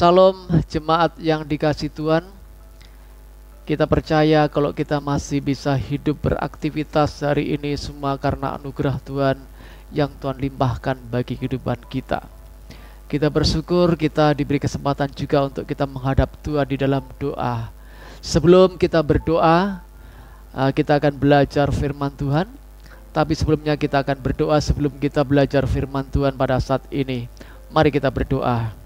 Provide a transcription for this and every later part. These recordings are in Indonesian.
Shalom jemaat yang dikasihi Tuhan. Kita percaya kalau kita masih bisa hidup beraktivitas hari ini semua karena anugerah Tuhan yang Tuhan limpahkan bagi kehidupan kita. Kita bersyukur kita diberi kesempatan juga untuk kita menghadap Tuhan di dalam doa. Sebelum kita berdoa, kita akan belajar firman Tuhan. Tapi sebelumnya kita akan berdoa sebelum kita belajar firman Tuhan pada saat ini. Mari kita berdoa.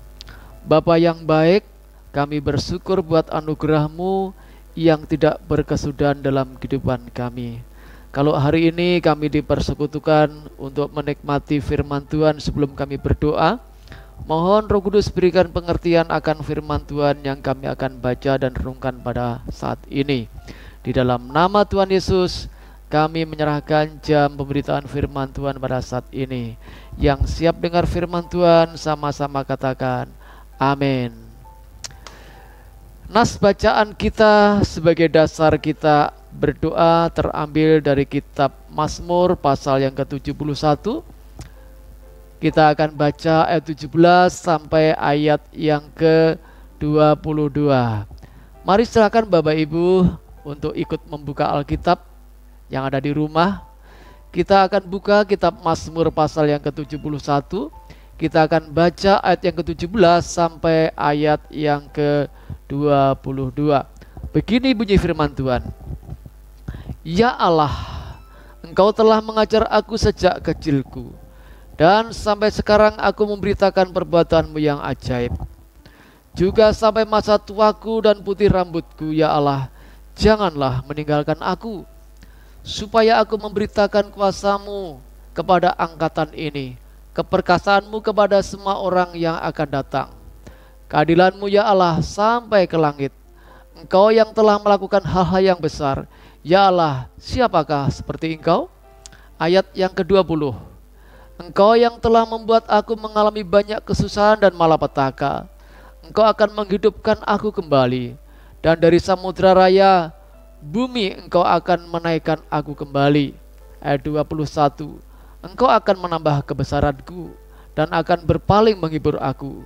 Bapa yang baik, kami bersyukur buat anugerah-Mu yang tidak berkesudahan dalam kehidupan kami. Kalau hari ini kami dipersekutukan untuk menikmati firman Tuhan sebelum kami berdoa, mohon Roh Kudus berikan pengertian akan firman Tuhan yang kami akan baca dan renungkan pada saat ini. Di dalam nama Tuhan Yesus, kami menyerahkan jam pemberitaan firman Tuhan pada saat ini. Yang siap dengar firman Tuhan sama-sama katakan amin. Nas bacaan kita sebagai dasar kita berdoa terambil dari kitab Mazmur pasal yang ke-71. Kita akan baca ayat 17 sampai ayat yang ke-22. Mari silakan Bapak Ibu untuk ikut membuka Alkitab yang ada di rumah. Kita akan buka kitab Mazmur pasal yang ke-71. Kita akan baca ayat yang ke-17 sampai ayat yang ke-22. Begini bunyi firman Tuhan. Ya Allah, Engkau telah mengajar aku sejak kecilku, dan sampai sekarang aku memberitakan perbuatan-Mu yang ajaib. Juga sampai masa tuaku dan putih rambutku, ya Allah, janganlah meninggalkan aku, supaya aku memberitakan kuasa-Mu kepada angkatan ini, keperkasaan-Mu kepada semua orang yang akan datang. Keadilan-Mu ya Allah sampai ke langit. Engkau yang telah melakukan hal-hal yang besar. Ya Allah, siapakah seperti Engkau? Ayat yang ke-20. Engkau yang telah membuat aku mengalami banyak kesusahan dan malapetaka. Engkau akan menghidupkan aku kembali. Dan dari samudra raya, bumi Engkau akan menaikkan aku kembali. Ayat 21. Engkau akan menambah kebesaranku dan akan berpaling menghibur aku.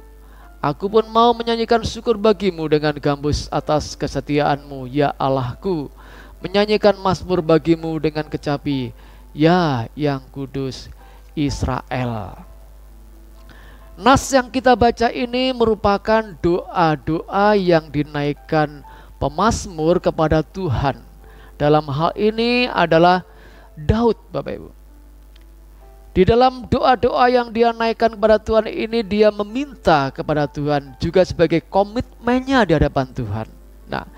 Aku pun mau menyanyikan syukur bagimu dengan gambus atas kesetiaan-Mu, ya Allahku. Menyanyikan mazmur bagimu dengan kecapi, ya yang kudus Israel. Nas yang kita baca ini merupakan doa-doa yang dinaikkan pemazmur kepada Tuhan. Dalam hal ini adalah Daud, Bapak Ibu. Di dalam doa-doa yang dia naikkan kepada Tuhan ini, dia meminta kepada Tuhan juga sebagai komitmennya di hadapan Tuhan. Nah,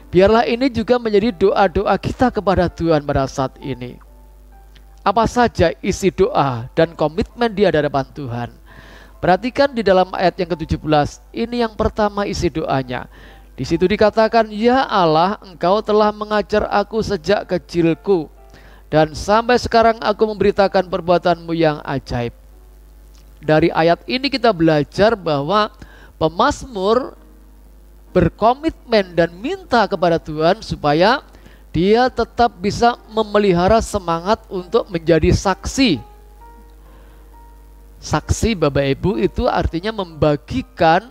biarlah ini juga menjadi doa-doa kita kepada Tuhan pada saat ini. Apa saja isi doa dan komitmen dia di hadapan Tuhan? Perhatikan di dalam ayat yang ke-17, ini yang pertama isi doanya. Di situ dikatakan, ya Allah, Engkau telah mengajar aku sejak kecilku, dan sampai sekarang aku memberitakan perbuatan-Mu yang ajaib. Dari ayat ini kita belajar bahwa pemazmur berkomitmen dan minta kepada Tuhan supaya dia tetap bisa memelihara semangat untuk menjadi saksi. Saksi Bapak Ibu itu artinya membagikan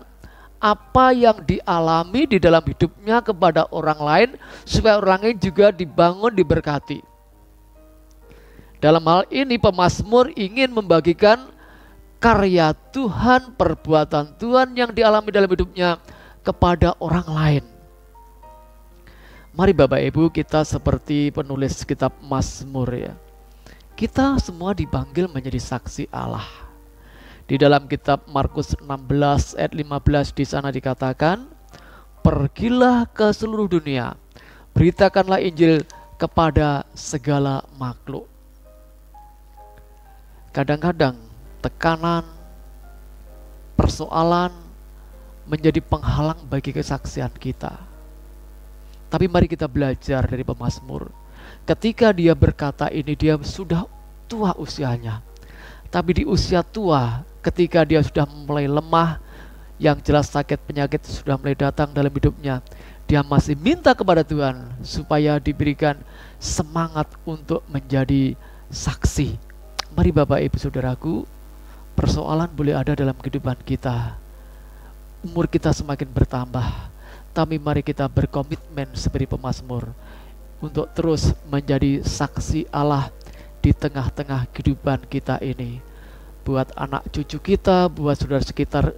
apa yang dialami di dalam hidupnya kepada orang lain supaya orang lain juga dibangun, diberkati. Dalam hal ini pemazmur ingin membagikan karya Tuhan, perbuatan Tuhan yang dialami dalam hidupnya kepada orang lain. Mari Bapak Ibu kita seperti penulis kitab Mazmur ya. Kita semua dipanggil menjadi saksi Allah. Di dalam kitab Markus 16 ayat 15 di sana dikatakan, pergilah ke seluruh dunia, beritakanlah Injil kepada segala makhluk. Kadang-kadang tekanan, persoalan menjadi penghalang bagi kesaksian kita. Tapi mari kita belajar dari pemazmur. Ketika dia berkata ini, dia sudah tua usianya. Tapi di usia tua, ketika dia sudah mulai lemah, yang jelas sakit penyakit sudah mulai datang dalam hidupnya, dia masih minta kepada Tuhan supaya diberikan semangat untuk menjadi saksi. Mari Bapak Ibu Saudaraku, persoalan boleh ada dalam kehidupan kita. umur kita semakin bertambah, tapi mari kita berkomitmen seperti pemazmur untuk terus menjadi saksi Allah di tengah-tengah kehidupan kita ini. Buat anak cucu kita, buat saudara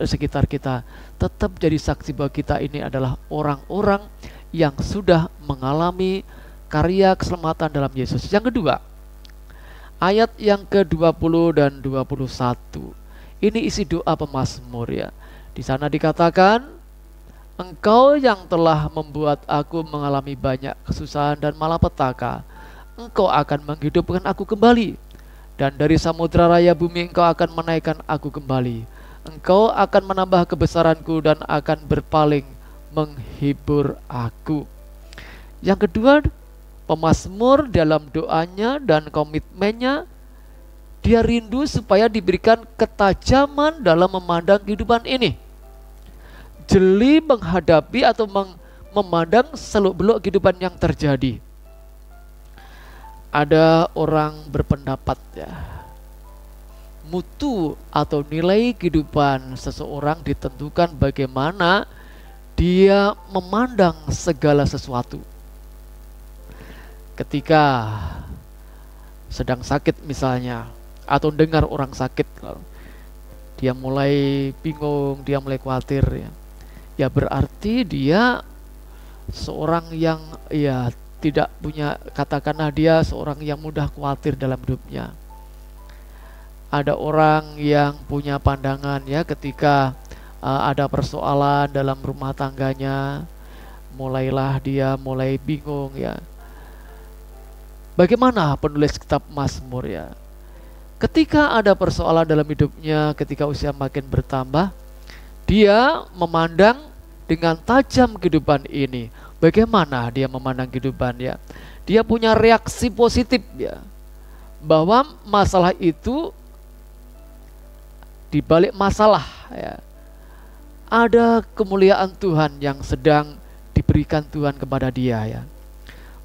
sekitar kita, tetap jadi saksi bahwa kita ini adalah orang-orang yang sudah mengalami karya keselamatan dalam Yesus. Yang kedua, ayat yang ke-20 dan 21. Ini isi doa pemazmur ya. Di sana dikatakan, Engkau yang telah membuat aku mengalami banyak kesusahan dan malapetaka, Engkau akan menghidupkan aku kembali. Dan dari samudera raya bumi Engkau akan menaikkan aku kembali. Engkau akan menambah kebesaranku dan akan berpaling menghibur aku. Yang kedua, pemazmur dalam doanya dan komitmennya, dia rindu supaya diberikan ketajaman dalam memandang kehidupan ini. Jeli menghadapi atau memandang seluk-beluk kehidupan yang terjadi. Ada orang berpendapat ya, mutu atau nilai kehidupan seseorang ditentukan bagaimana dia memandang segala sesuatu. Ketika sedang sakit misalnya, atau dengar orang sakit, dia mulai bingung, dia mulai khawatir ya. Ya berarti dia seorang yang ya tidak punya, katakanlah dia seorang yang mudah khawatir dalam hidupnya. Ada orang yang punya pandangan ya, ketika ada persoalan dalam rumah tangganya, mulailah dia mulai bingung ya. Bagaimana penulis kitab Mazmur ya? Ketika ada persoalan dalam hidupnya, ketika usia makin bertambah, dia memandang dengan tajam kehidupan ini. Bagaimana dia memandang kehidupan ya? Dia punya reaksi positif ya, bahwa masalah itu, di balik masalah ya, ada kemuliaan Tuhan yang sedang diberikan Tuhan kepada dia ya.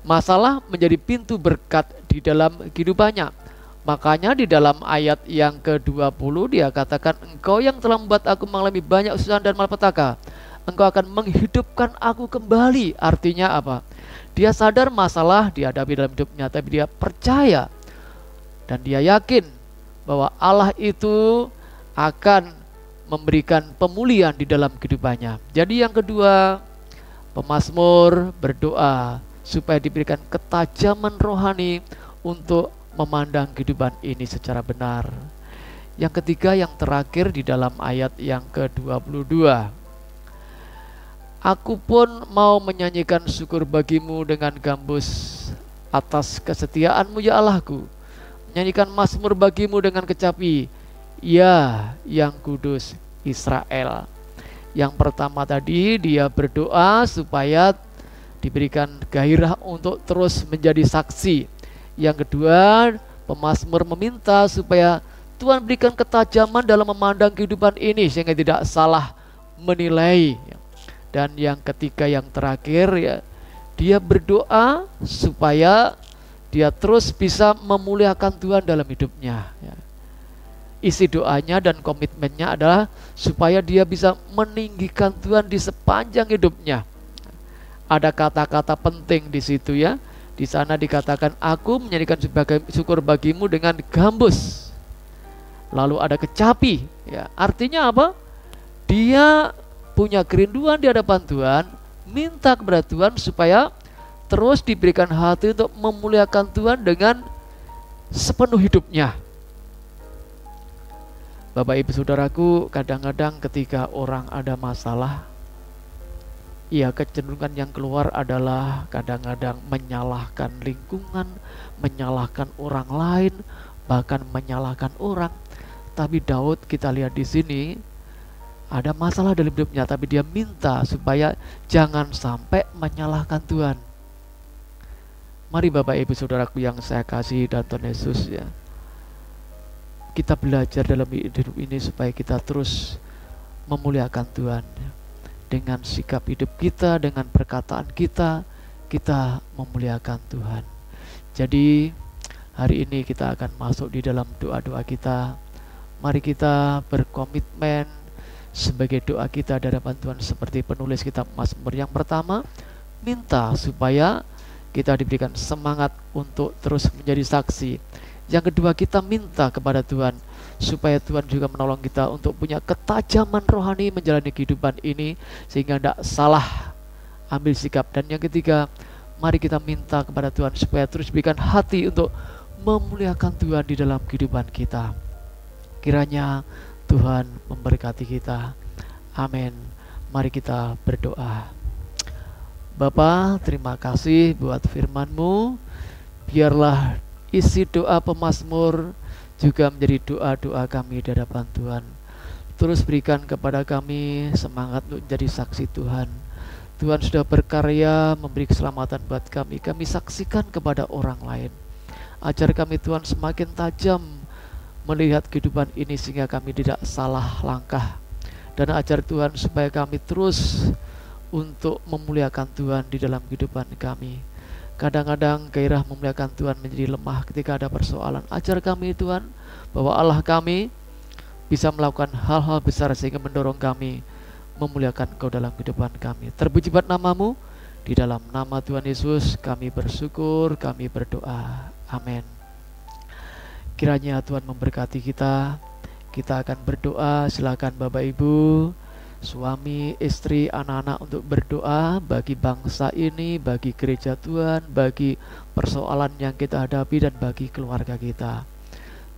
Masalah menjadi pintu berkat di dalam kehidupannya. Makanya di dalam ayat yang ke-20 dia katakan, Engkau yang telah membuat aku mengalami banyak kesusahan dan malapetaka, Engkau akan menghidupkan aku kembali. Artinya apa? Dia sadar masalah dihadapi dalam hidupnya, tapi dia percaya dan dia yakin bahwa Allah itu akan memberikan pemulihan di dalam kehidupannya. Jadi yang kedua, pemazmur berdoa supaya diberikan ketajaman rohani untuk memandang kehidupan ini secara benar. Yang ketiga, yang terakhir di dalam ayat yang ke-22. Aku pun mau menyanyikan syukur bagimu dengan gambus atas kesetiaanmu ya Allahku. Menyanyikan mazmur bagimu dengan kecapi, ya yang kudus Israel. Yang pertama tadi dia berdoa supaya diberikan gairah untuk terus menjadi saksi. Yang kedua, pemazmur meminta supaya Tuhan berikan ketajaman dalam memandang kehidupan ini sehingga tidak salah menilai. Dan yang ketiga, yang terakhir ya, dia berdoa supaya dia terus bisa memuliakan Tuhan dalam hidupnya ya. Isi doanya dan komitmennya adalah supaya dia bisa meninggikan Tuhan di sepanjang hidupnya. Ada kata-kata penting di situ ya. Di sana dikatakan, aku menyanyikan syukur bagimu dengan gambus. Lalu ada kecapi ya. Artinya apa? Dia punya kerinduan di hadapan Tuhan, minta kepada Tuhan supaya terus diberikan hati untuk memuliakan Tuhan dengan sepenuh hidupnya. Bapak Ibu Saudaraku, kadang-kadang ketika orang ada masalah, ya kecenderungan yang keluar adalah kadang-kadang menyalahkan lingkungan, menyalahkan orang lain, bahkan menyalahkan orang. Tapi Daud kita lihat di sini ada masalah dalam hidupnya, tapi dia minta supaya jangan sampai menyalahkan Tuhan. Mari Bapak Ibu Saudaraku yang saya kasih dan Tuhan Yesus ya, kita belajar dalam hidup ini supaya kita terus memuliakan Tuhan. Dengan sikap hidup kita, dengan perkataan kita, kita memuliakan Tuhan. Jadi hari ini kita akan masuk di dalam doa-doa kita. Mari kita berkomitmen sebagai doa kita di hadapan Tuhan seperti penulis kitab Mazmur yang pertama, minta supaya kita diberikan semangat untuk terus menjadi saksi. Yang kedua, kita minta kepada Tuhan supaya Tuhan juga menolong kita untuk punya ketajaman rohani menjalani kehidupan ini sehingga tidak salah ambil sikap. Dan yang ketiga, mari kita minta kepada Tuhan supaya terus berikan hati untuk memuliakan Tuhan di dalam kehidupan kita. Kiranya Tuhan memberkati kita. Amin. Mari kita berdoa. Bapa, terima kasih buat firman-Mu. Biarlah isi doa pemazmur juga menjadi doa-doa kami di hadapan Tuhan. Terus berikan kepada kami semangat untuk menjadi saksi Tuhan. Tuhan sudah berkarya memberi keselamatan buat kami. Kami saksikan kepada orang lain. Ajar kami Tuhan semakin tajam melihat kehidupan ini sehingga kami tidak salah langkah. Dan ajar Tuhan supaya kami terus untuk memuliakan Tuhan di dalam kehidupan kami. Kadang-kadang gairah memuliakan Tuhan menjadi lemah ketika ada persoalan. Ajar kami Tuhan bahwa Allah kami bisa melakukan hal-hal besar sehingga mendorong kami memuliakan Engkau dalam kehidupan kami. Terpuji buat nama-Mu. Di dalam nama Tuhan Yesus kami bersyukur, kami berdoa. Amin. Kiranya Tuhan memberkati kita. Kita akan berdoa. Silakan Bapak Ibu, suami, istri, anak-anak untuk berdoa bagi bangsa ini, bagi gereja Tuhan, bagi persoalan yang kita hadapi dan bagi keluarga kita.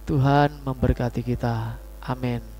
Tuhan memberkati kita. Amin.